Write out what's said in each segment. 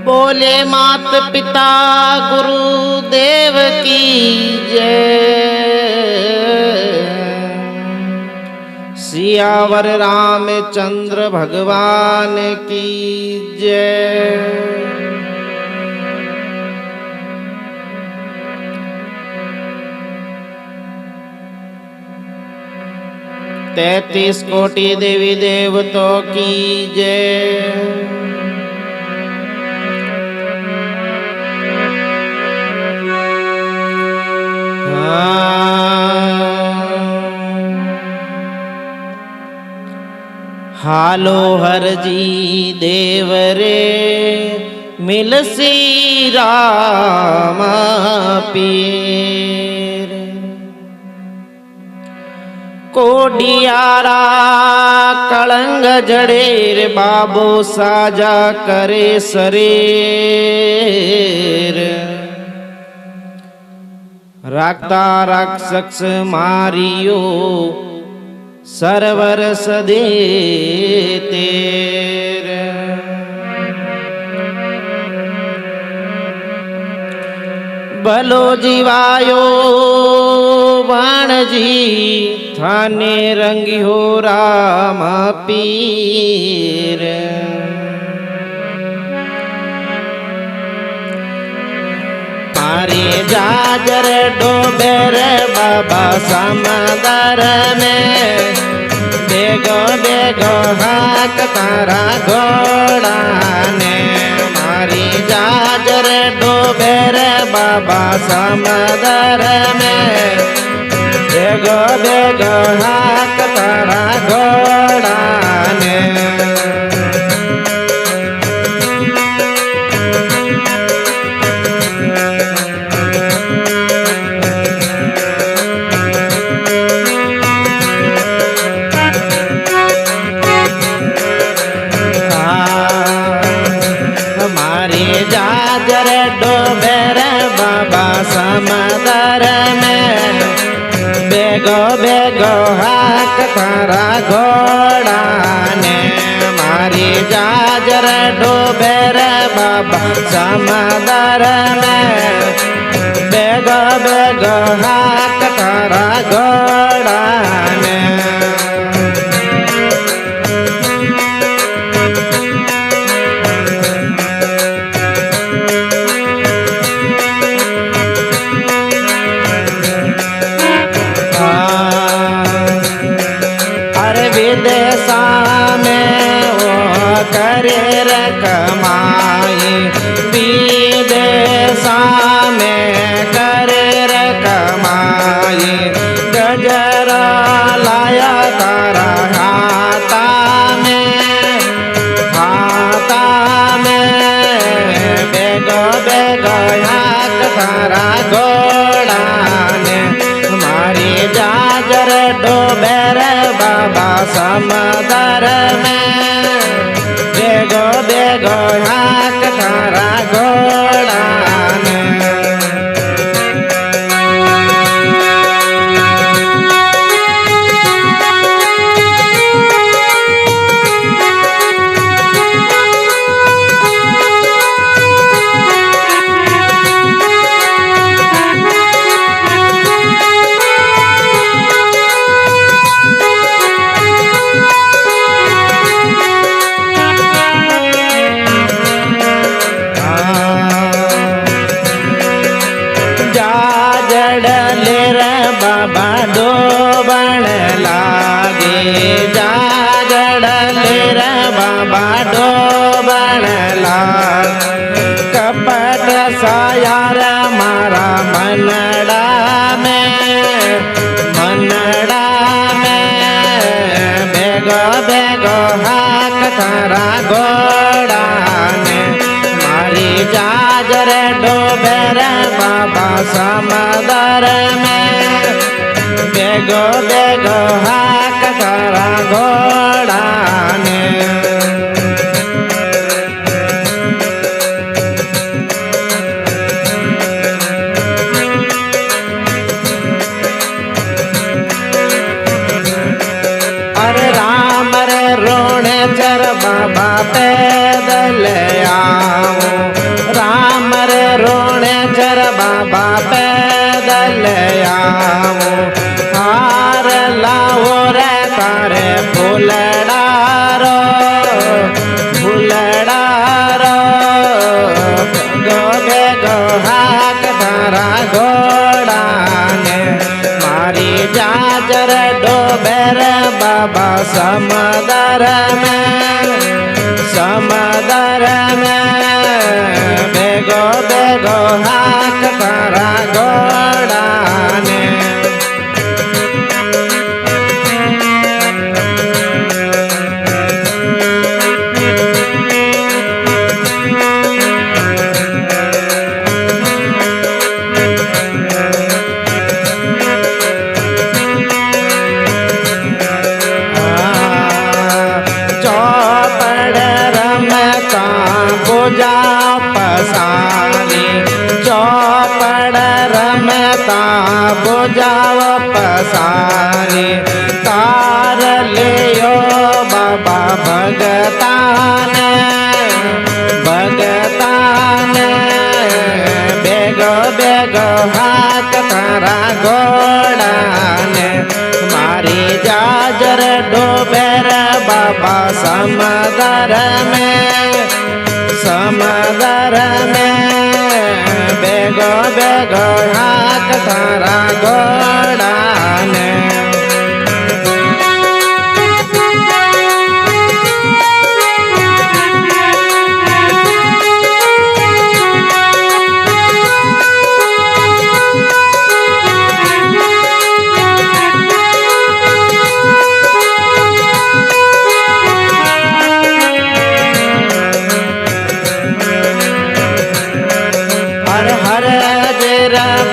बोले मात पिता गुरुदेव की जय। सियावर रामचंद्र भगवान की जय। 33 कोटि देवी देवताओं की जय। हालो हर जी देव रे मिलसी राम पीर। कोडियारा कलंग जड़ेर बाबो साजा करे शरीर। राखता राक्षस मारियो सरवर सदे तेर। भलो जीवायो बाण जी थाने रंगियो राम पीर। मारे जाजर डोबे रे बाबा समंदर में। बेगो बेगो हाक तारा घोड़ा ने। मारी जाजर डोबे रे बाबा समंदर में। बेगो बेगो हाक तारा घोड़ा ने। जाजर डोबे रे बाबा समंदर में। बेगो बेगो हाक तारा घोड़ा ने। मारी जाजर डोबे रे बाबा समंदर में। बेगो बेगो हाक तारा घोड़ा ने। विदेशा में वो करे रे कमाई। विदेशा में करे रे कमाई। गजरा लाया तारा हाथा में। हाथा में बेगो बेगो हाक तारा घोड़ा ने। मारी जाजर डोबे रे बाबा समंदर में। बेगो बेगो हाक तारा घोड़ा ने। जाजड़ले रे बाबा डोबण लागे। जाजड़ले रे बाबा डोबण लागे। कपट सायार मारा मनड़ा में। मनड़ा में बेगो बेगो हाक तारा घोड़ा ने। मारी जाजर डोबे रे बाबा समंदर में। बेगो बेगो हाक तारा घोड़ा ने। अरे राम रे रोणे चर बाबा पैदल आओ। बाबा पैदल आवो हार लाओ रे तारे फूलड़ारो फूलड़ारो गो बेगो हाक तारा घोड़ा ने मारी जाजर डोबेर बाबा समदर में बेगो बेगो हाक तारा घोड़ा ने पूजा पसारी चौपड़ रमता बुझाव पसारी तार लियो बाबा भगतान भगतान बेगो बेगो हाथ तारा घोड़ा ने मारी जाजर डोबेर बाबा समदर में बेगो बेगो हाथ तारा घोड़ा ने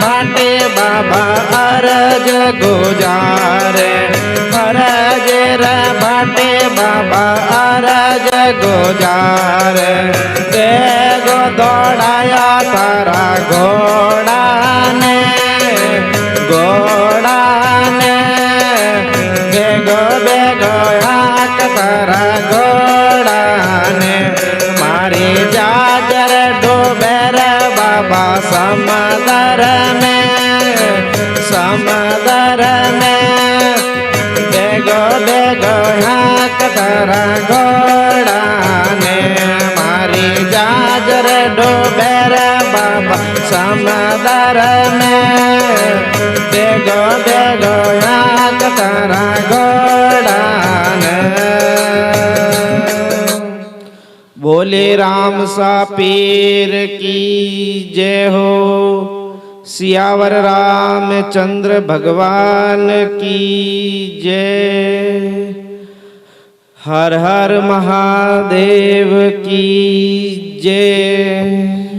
भाटे बाबा अरज गुजारे अरज भाटे बाबा अरज गुजारे बेगो दौड़ाया तारा घोड़ा ने बेगो बेगो हाक तारा घोड़ा ने मारी जाजर डोबेर बाबा समदर में बेगो बेगो हाक तारा घोड़ा ने मारी जाजर डोबेर बाबा समदर में बेगो बेगो हाक तारा घोड़ा ने। बोले राम सा पीर की जय हो सियावर रामचंद्र भगवान की जय हर हर महादेव की जय।